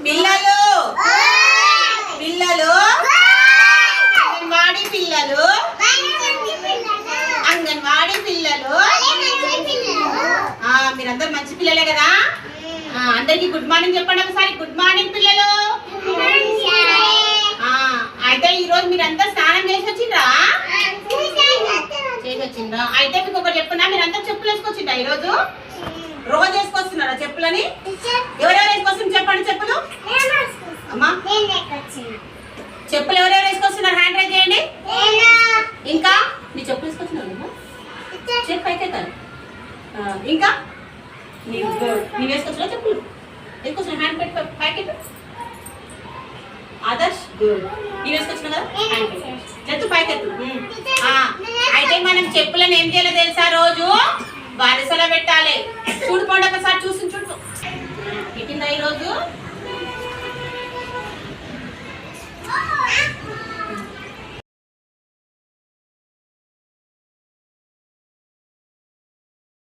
పిల్లలు పిల్లలు అంగన్వాడీ పిల్లలు అంగన్వాడీ పిల్లలు మీరందరూ మంచి పిల్లలే కదా. అందరికి గుడ్ మార్నింగ్ చెప్పండి ఒకసారి. గుడ్ మార్నింగ్ పిల్లలు. అయితే ఈరోజు మీరందరూ స్నానం చేసి వచ్చిండ్రా? అయితే మీకు ఒకటి చెప్పున్నా, మీరందరూ చెప్పులు వేసుకొచ్చిండ్రా ఈరోజు? రోజు వేసుకొస్తున్నారా చెప్పులని? ఎవరెవరు వేసుకొస్తున్నారు చెప్పండి. చెప్పులు అమ్మా చెప్పులు ఎవరెవరు వేసుకొస్తున్నారు? హ్యాండ్ రైజ్ చేయండి. ఇంకా నీ చెప్పులు వేసుకొచ్చినావు చెప్పు అయితే కదా. ఇంకా నేను వేసుకొచ్చినా చెప్పులు వేసుకొచ్చిన హ్యాండ్ పెట్టి ప్యాకెట్. ఆదర్శ్ గుడ్. నేను వేసుకొచ్చిన కదా హ్యాండ్ చెట్టు ప్యాకెట్. అయితే మనం చెప్పులను ఏం చేయాలో తెలుసా? రోజు వరుసలో పెట్టాలి. చూడుకోండి ఒకసారి చూసి